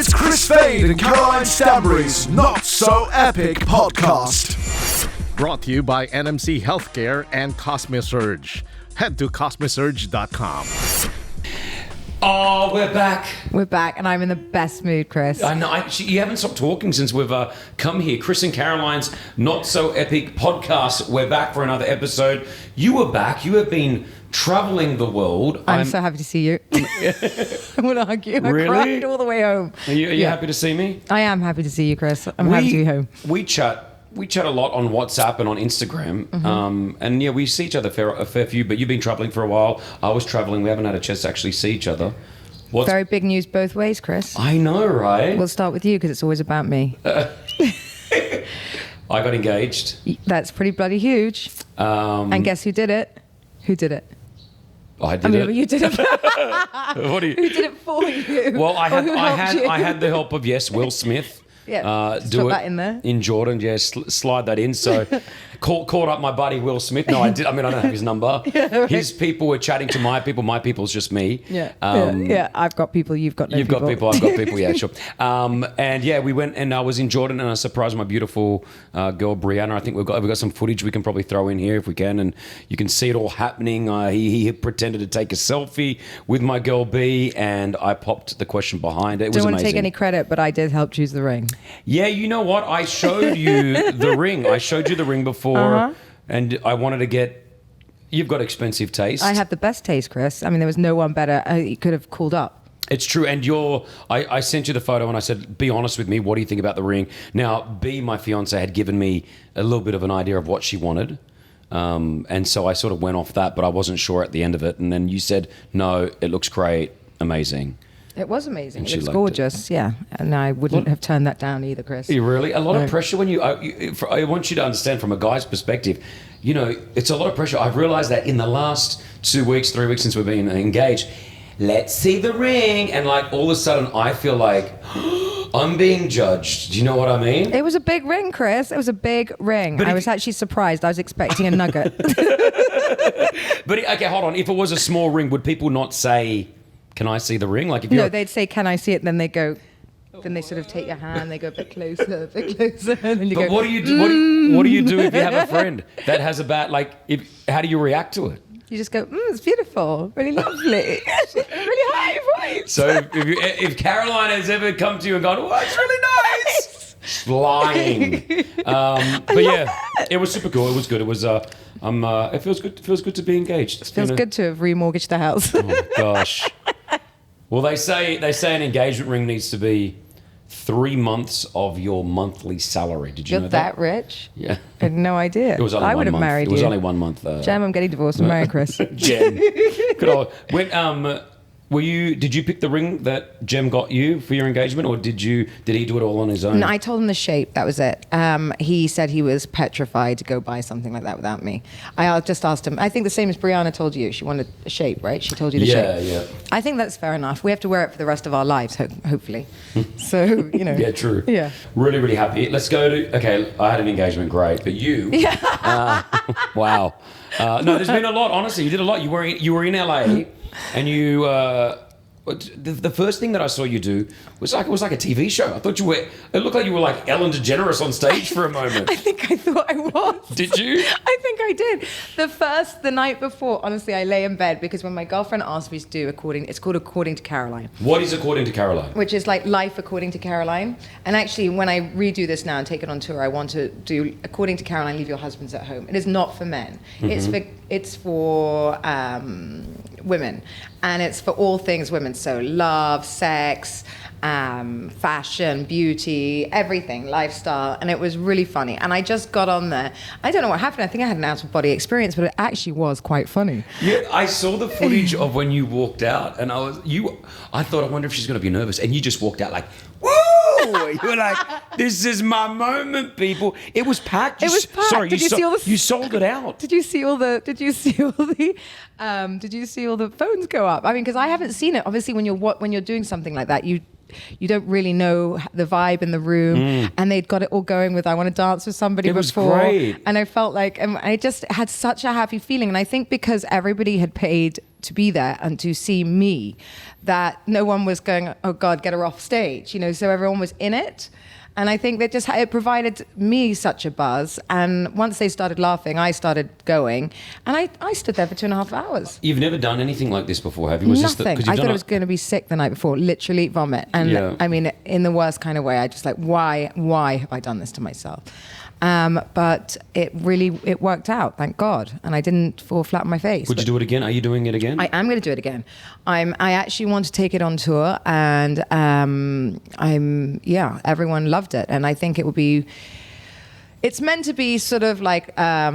It's Chris Fade and Caroline Stanbury's Not So Epic podcast. Brought to you by NMC Healthcare and Cosmesurge. Head to cosmesurge.com. Oh, we're back. We're back, and I'm in the best mood, Chris. I know. You haven't stopped talking since we've come here. Chris and Caroline's Not So Epic podcast. We're back for another episode. You were back. You have been traveling the world. I'm so happy to see you. I won't argue. Really? I cried all the way home. Are you happy to see me? I am happy to see you, Chris. I'm happy to be home. We chat a lot on WhatsApp and on Instagram. Mm-hmm. And yeah, we see each other a fair few, but you've been traveling for a while. I was traveling. We haven't had a chance to actually see each other. Very big news both ways, Chris. I know, right? We'll start with you because it's always about me. I got engaged. That's pretty bloody huge. And guess who did it? Who did it? I did it. You did it. What do you? Who did it for you? Well, I you? had the help of Will Smith. Yeah, do it that in there. In Jordan. Yeah, slide that in. So caught up my buddy Will Smith. No, I did. I mean, I don't have his number. Yeah, right. His people were chatting to my people. My people's just me. Yeah. Yeah. I've got people. You've got no people. You've got people. I've got people. Yeah, sure. And yeah, we went and I was in Jordan and I surprised my beautiful girl Brianna. I think we've got some footage we can probably throw in here if we can, and you can see it all happening. He pretended to take a selfie with my girl B, and I popped the question behind it. It was amazing. Don't want to take any credit, but I did help choose the ring. Yeah, you know what? I showed you the ring. I showed you the ring before, and I wanted to get. You've got expensive taste. I have the best taste, Chris. I mean, there was no one better. You could have called up. It's true, and I sent you the photo, and I said, "Be honest with me. What do you think about the ring?" Now, B, my fiance, had given me a little bit of an idea of what she wanted, and so I sort of went off that, but I wasn't sure at the end of it. And then you said, "No, it looks great, amazing." It was amazing. And it looks gorgeous, yeah. And I wouldn't have turned that down either, Chris. You really? A lot of pressure when I want you to understand from a guy's perspective, you know, it's a lot of pressure. I've realized that in the last 2 weeks, 3 weeks since we've been engaged, let's see the ring. And like all of a sudden I feel like I'm being judged. Do you know what I mean? It was a big ring, Chris. It was a big ring. But I was actually surprised. I was expecting a nugget. But okay, hold on. If it was a small ring, would people not say, "Can I see the ring?" Like if no, they'd say, "Can I see it?" And then they go, then they sort of take your hand, they go a bit closer, and then you go. But what do you do? What do you do if you have a friend that has a bad how do you react to it? You just go, it's beautiful, really lovely, really high voice. So if Caroline has ever come to you and gone, "Oh, it's really nice," flying. But yeah, it was super cool. It was good. It was. It feels good. It feels good to be engaged. It feels good to have remortgaged the house. Oh gosh. Well, they say an engagement ring needs to be 3 months of your monthly salary. Did you know that? You're that rich? Yeah. I had no idea. It was only I would have married you. It was only 1 month. Jem, I'm getting divorced and marry Chris. Jem. Good old. Did you pick the ring that Jem got you for your engagement, or did he do it all on his own? No, I told him the shape. That was it. He said he was petrified to go buy something like that without me. I just asked him. I think the same as Brianna told you. She wanted a shape, right? She told you the shape. Yeah. I think that's fair enough. We have to wear it for the rest of our lives, hopefully. So, you know. Yeah, true. Yeah. Really, really happy. Let's go to. Okay, I had an engagement, great, but you. Yeah. Wow. No, there's been a lot. Honestly, you did a lot. You were in LA, and you. The first thing that I saw you do was like a TV show. I thought it looked like you were like Ellen DeGeneres on stage for a moment. I thought I was. Did you? I think I did. The night before, honestly, I lay in bed because when my girlfriend asked me to do it's called According to Caroline. What is According to Caroline? Which is like life according to Caroline. And actually, when I redo this now and take it on tour, I want to do According to Caroline, leave your husbands at home. It is not for men. Mm-hmm. It's for women. And it's for all things women. So love, sex, fashion, beauty, everything, lifestyle. And it was really funny. And I just got on there. I don't know what happened. I think I had an out-of-body experience, but it actually was quite funny. Yeah, I saw the footage of when you walked out, and I thought, I wonder if she's going to be nervous. And you just walked out like, woo! You were like, this is my moment, people. It was packed. It was packed. Sorry, you sold it out. Did you see all the phones go up? I mean, because I haven't seen it. Obviously, when you're doing something like that, you don't really know the vibe in the room, and they'd got it all going with I want to dance with somebody before. It was great. And I felt like I just had such a happy feeling. And I think because everybody had paid to be there and to see me, that no one was going, oh God, get her off stage, so everyone was in it. And I think that it provided me such a buzz. And once they started laughing, I started going. And I stood there for 2.5 hours. You've never done anything like this before, have you? Nothing. I thought I was going to be sick the night before, literally vomit. And I mean, in the worst kind of way, I just like, why have I done this to myself? But it worked out, thank God. And I didn't fall flat on my face. Would you do it again? Are you doing it again? I am going to do it again. I actually want to take it on tour, and everyone loved it. And I think it's meant to be sort of like, a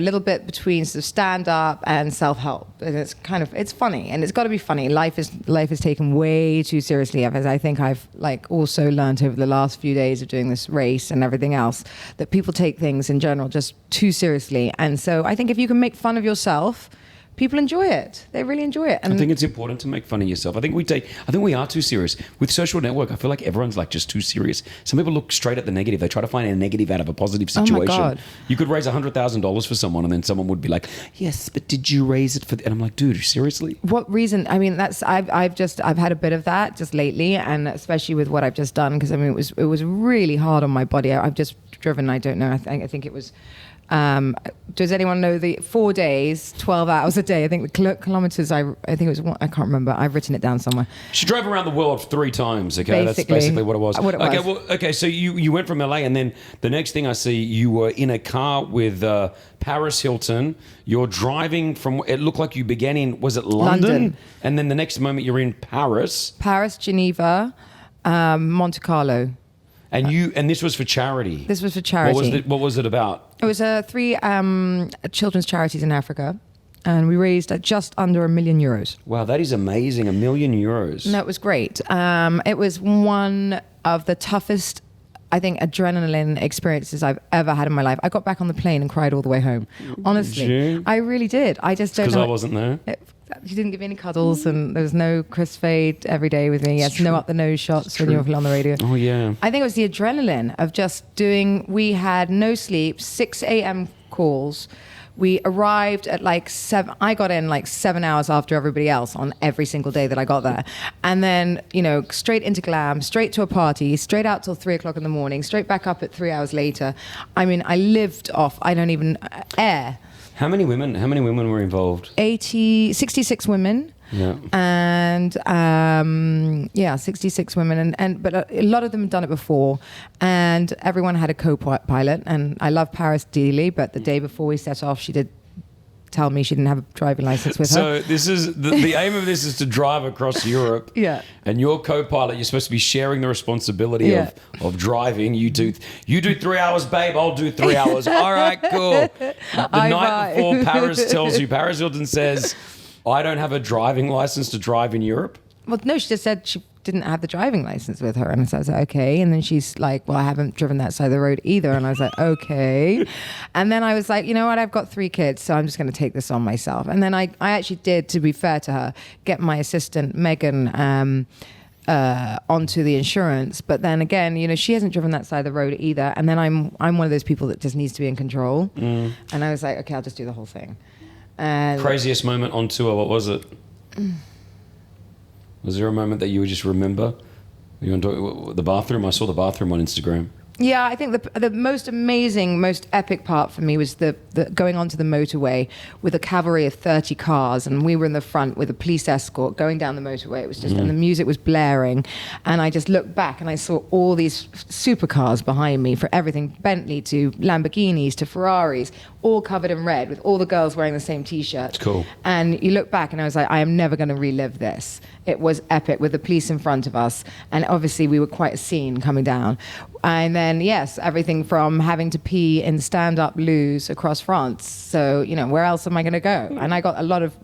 little bit between sort of stand-up and self-help. And it's funny, and it's got to be funny. Life is taken way too seriously, as I think I've also learned over the last few days of doing this race and everything else, that people take things in general just too seriously. And so I think if you can make fun of yourself, people enjoy it. They really enjoy it. And I think it's important to make fun of yourself. I think we are too serious. With social network, I feel like everyone's just too serious. Some people look straight at the negative. They try to find a negative out of a positive situation. Oh my God. You could raise $100,000 for someone, and then someone would be like, yes, but did you raise it for... And I'm like, dude, seriously? What reason? I mean, I've had a bit of that just lately, and especially with what I've just done, because I mean, it was really hard on my body. I've just driven, I don't know, I think it was... does anyone know the 4 days, 12 hours a day? I think the kilometers, I think it was one, I can't remember. I've written it down somewhere. She drove around the world 3 times, okay? That's basically what it was. Okay, so you went from LA, and then the next thing I see, you were in a car with Paris Hilton. You're driving from, it looked like you began in, was it London? And then the next moment you're in Paris. Paris, Geneva, Monte Carlo. And this was for charity. This was for charity. What was it about? It was 3 children's charities in Africa, and we raised just under €1 million. Wow, that is amazing! €1 million. No, it was great. It was one of the toughest, I think, adrenaline experiences I've ever had in my life. I got back on the plane and cried all the way home. Honestly, I really did. I just don't know. Because I wasn't there. You didn't give me any cuddles, and there was no Chris Fade every day with me. Yes, no up the nose shots when you were on the radio. Oh yeah. I think it was the adrenaline of just doing. We had no sleep, 6 a.m. calls. We arrived at 7. I got in 7 hours after everybody else on every single day that I got there. And then, straight into glam, straight to a party, straight out till 3 o'clock in the morning, straight back up at 3 hours later. I mean, I lived off, I don't even, air. How many women were involved? 66 women. Yeah. And 66 women, but a lot of them had done it before, and everyone had a co-pilot. And I love Paris dearly, but the day before we set off, she did tell me she didn't have a driving license with her. So this is the aim of this is to drive across Europe. Yeah. And your co-pilot, you're supposed to be sharing the responsibility of driving. You do 3 hours, babe. I'll do 3 hours. All right, cool. The night before, Paris Hilton says, I don't have a driving license to drive in Europe. Well, no, she just said she didn't have the driving license with her. And so I was like, okay. And then she's like, well, I haven't driven that side of the road either. And I was like, okay. And then I was like, you know what? I've got 3 kids, so I'm just going to take this on myself. And then I actually did, to be fair to her, get my assistant, Megan, onto the insurance. But then again, she hasn't driven that side of the road either. And then I'm one of those people that just needs to be in control. And I was like, okay, I'll just do the whole thing. And craziest moment on tour, what was it? Was there a moment that you would just remember? You the bathroom? I saw the bathroom on Instagram. Yeah, I think the most amazing, most epic part for me was the going onto the motorway with a cavalry of 30 cars, and we were in the front with a police escort going down the motorway. It was just, and the music was blaring, and I just looked back and I saw all these supercars behind me, for everything, Bentley to Lamborghinis to Ferraris, all covered in red with all the girls wearing the same T-shirt. It's cool. And you look back and I was like, I am never going to relive this. It was epic with the police in front of us, and obviously we were quite a scene coming down. And then, yes, everything from having to pee in stand-up loos across France. So, where else am I going to go? And I got a lot of,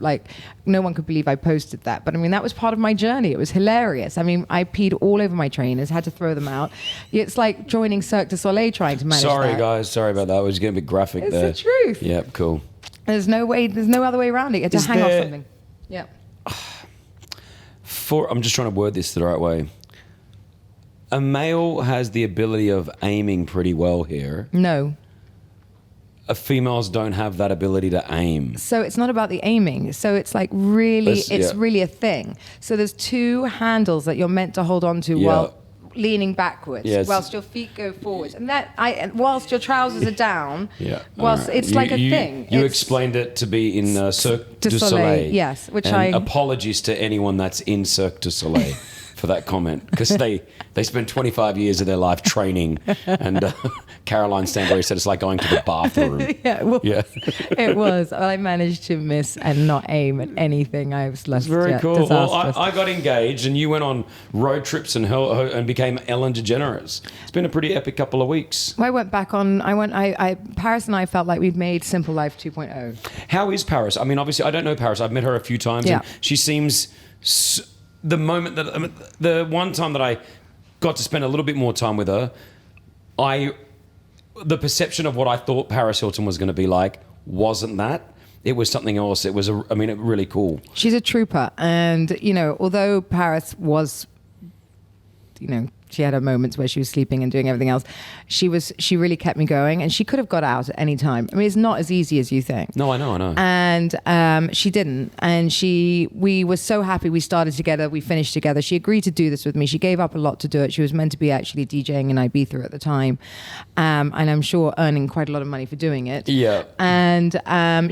no one could believe I posted that. But, I mean, that was part of my journey. It was hilarious. I mean, I peed all over my trainers, had to throw them out. It's like joining Cirque du Soleil trying to manage Sorry, that. Guys. Sorry about that. I was getting a bit graphic it's there. It's the truth. Yeah, cool. There's no other way around it. You have to hang off something. Yeah. I'm just trying to word this the right way. A male has the ability of aiming pretty well here. No. females don't have that ability to aim. So it's not about the aiming. So it's like really, It's- really a thing. So there's two handles that you're meant to hold on to while leaning backwards, Yes. whilst your feet go forwards, and whilst your trousers are down. Yeah. Whilst it's like a thing. You It's explained it to be in Cirque du du Soleil, Soleil. yes, which and I- apologies to anyone that's in Cirque du Soleil for that comment, because they spend 25 years of their life training, and Caroline Stanbury said it's like going to the bathroom. Yeah. It was. I managed to miss and not aim at anything. I was less Very cool. Well, disastrous. I got engaged, and you went on road trips and became Ellen DeGeneres. It's been a pretty epic couple of weeks. I went back on. Paris and I felt like we'd made Simple Life 2.0. How is Paris? I mean, obviously, I don't know Paris. I've met her a few times, Yeah. and she seems. The one time that I got to spend a little bit more time with her, the perception of what I thought Paris Hilton was going to be like wasn't that. It was something else. It was, really cool. She's a trooper, and although Paris was, she had her moments where she was sleeping and doing everything else. She really kept me going, and she could have got out at any time. I mean, it's not as easy as you think. No, I know. And she didn't, and we were so happy. We started together, we finished together. She agreed to do this with me. She gave up a lot to do it. She was meant to be actually DJing in Ibiza at the time, and I'm sure earning quite a lot of money for doing it. Yeah. And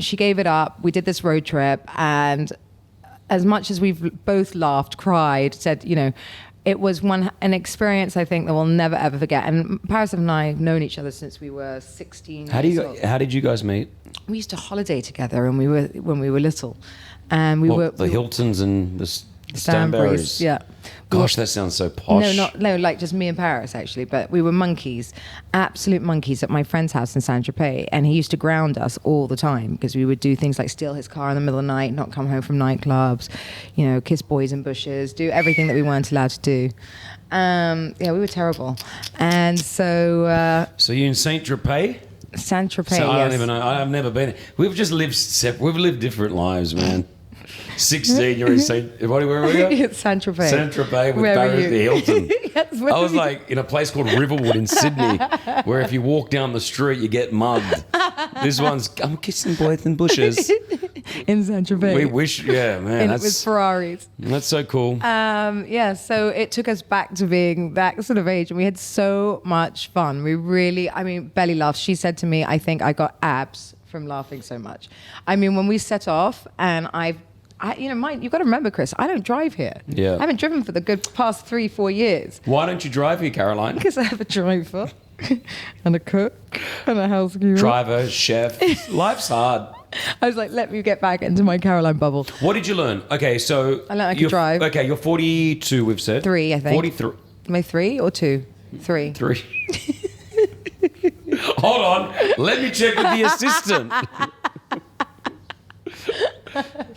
she gave it up. We did this road trip, and as much as we've both laughed, cried, said, it was an experience I think that we'll never ever forget. And Paris and I have known each other since we were 16 years old. How did you guys meet? We used to holiday together when we were little, and we were the Hiltons and the Stanburys. Stanburys. Yeah. Gosh, that sounds so posh. No, like just me and Paris actually. But we were monkeys, absolute monkeys at my friend's house in Saint-Tropez, and he used to ground us all the time because we would do things like steal his car in the middle of the night, not come home from nightclubs, kiss boys in bushes, do everything that we weren't allowed to do. We were terrible, and so. So you in Saint-Tropez? Saint-Tropez. So I don't yes. even know. I've never been. We've just lived we've lived different lives, man. 16, you're in where were you? Saint-Tropez. Saint-Tropez with Where were Paris you? Hilton. Yes, I was like in a place called Riverwood in Sydney, where if you walk down the street, you get mugged. This one's, I'm kissing boys in bushes. In Saint-Tropez. We wish, yeah, man. With Ferraris. That's so cool. So it took us back to being that sort of age, and we had so much fun. We really, belly laughs. She said to me, I think I got abs from laughing so much. I mean, when we set off, and you've got to remember, Chris, I don't drive here. Yeah. I haven't driven for the good past 3-4 years. Why don't you drive here, Caroline? Because I have a driver and a cook and a housekeeper. Driver, chef. Life's hard. I was like, let me get back into my Caroline bubble. What did you learn? Okay, so I learned I could drive. Okay, you're 42, we've said. 3, I think. 43. Am I 3 or 2? 3. 3. Hold on. Let me check with the assistant.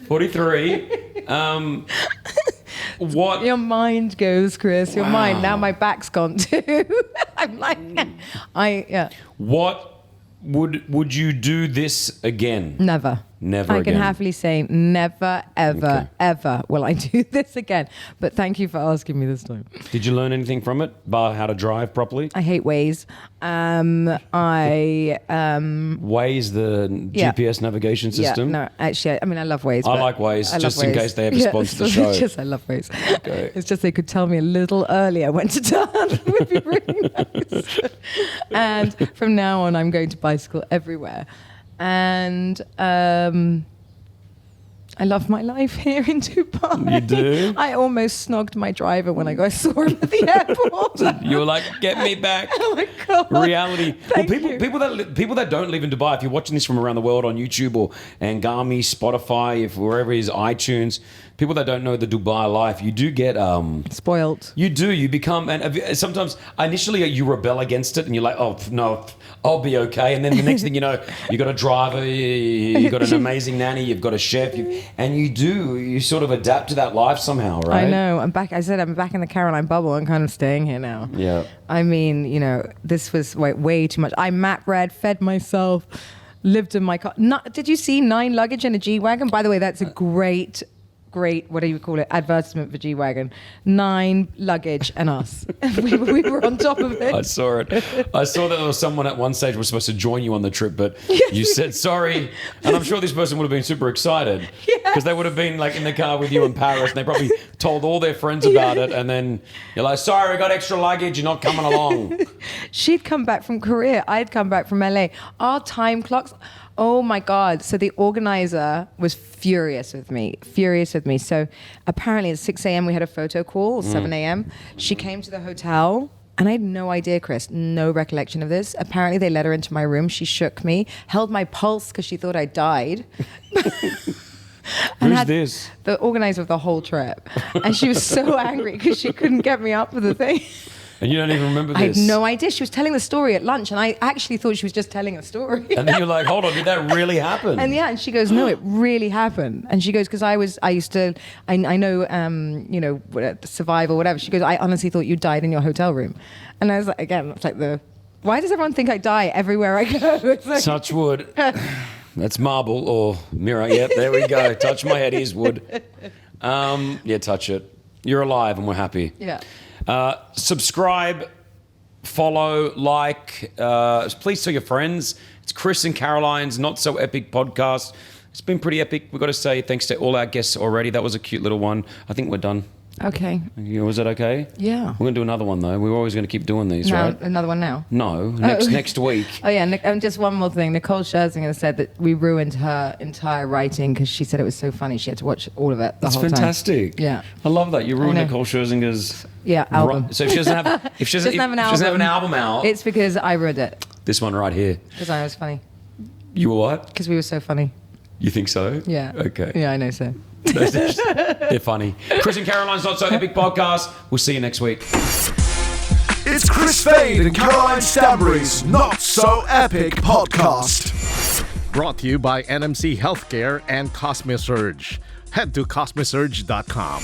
43. What? Your mind goes, Chris. Your mind. Now my back's gone too. I'm like, What would you do this again? Never. Never I again. can happily say never, ever, ever will I do this again. But thank you for asking me this time. Did you learn anything from it? About how to drive properly? I hate Waze. Waze, the GPS navigation system? Yeah, no, actually, I love Waze. I but like Waze, I just love in Waze. case they ever sponsor the show. I love Waze. Okay. It's just they could tell me a little earlier when to turn. It would be really nice. And from now on, I'm going to bicycle everywhere. And I love my life here in Dubai. You do? I almost snogged my driver when I saw him at the airport. You were like, get me back. Oh my God. Reality. Thank you. People that don't live in Dubai, if you're watching this from around the world on YouTube or Angami, Spotify, if wherever it is, iTunes, people that don't know the Dubai life, you do get Spoilt. You do. You become, and sometimes initially you rebel against it, and you're like, oh no, I'll be okay. And then the next thing you know, you got a driver, you got an amazing nanny, you've got a chef, and you sort of adapt to that life somehow, right? I know. I'm back. I said I'm back in the Caroline bubble. I'm kind of staying here now. Yeah. I mean, this was way too much. I map read, fed myself, lived in my car. Did you see 9 luggage in a G-Wagon? By the way, that's a great great, what do you call it, advertisement for G-Wagon. 9 luggage and us. we were on top of it. I saw it. I saw that there was someone at one stage was supposed to join you on the trip, but you said sorry. And I'm sure this person would have been super excited because they would have been like in the car with you in Paris and they probably told all their friends about it. And then you're like, sorry, we got extra luggage. You're not coming along. She'd come back from Korea. I'd come back from LA. Our time clocks. Oh my God. So the organizer was furious with me. So apparently at 6 a.m. we had a photo call, 7 a.m. She came to the hotel and I had no idea, Chris, no recollection of this. Apparently they let her into my room. She shook me, held my pulse because she thought I died. Who's this? The organizer of the whole trip. And she was so angry because she couldn't get me up for the thing. And you don't even remember this? I had no idea. She was telling the story at lunch, and I actually thought she was just telling a story. And then you're like, hold on, did that really happen? And she goes, no, it really happened. And she goes, because I know, survival, whatever. She goes, I honestly thought you died in your hotel room. And I was like, again, it's like why does everyone think I die everywhere I go? It's like, touch wood. That's marble or mirror. Yep, there we go. Touch my head is wood. Touch it. You're alive and we're happy. Yeah. Subscribe, follow, like. Please tell your friends. It's Chris and Caroline's Not So Epic podcast. It's been pretty epic. We've got to say thanks to all our guests already. That was a cute little one. I think we're done. Okay. Was it okay? Yeah. We're going to do another one, though. We're always going to keep doing these, right? Another one now? No, next week. Oh, yeah. And just one more thing. Nicole Scherzinger said that we ruined her entire writing because she said it was so funny. She had to watch all of it the whole time. That's fantastic. Yeah. I love that. You ruined Nicole Scherzinger's album. So if she doesn't have, if she doesn't have an album out, it's because I ruined it. This one right here. Because I was funny. You were what? Because we were so funny. You think so? Yeah. Okay. Yeah, I know so. They're funny. Chris and Caroline's Not So Epic podcast. We'll see you next week. It's Chris Fade and Caroline Stanbury's Not So Epic podcast. Brought to you by NMC Healthcare and Cosmesurge. Head to cosmesurge.com.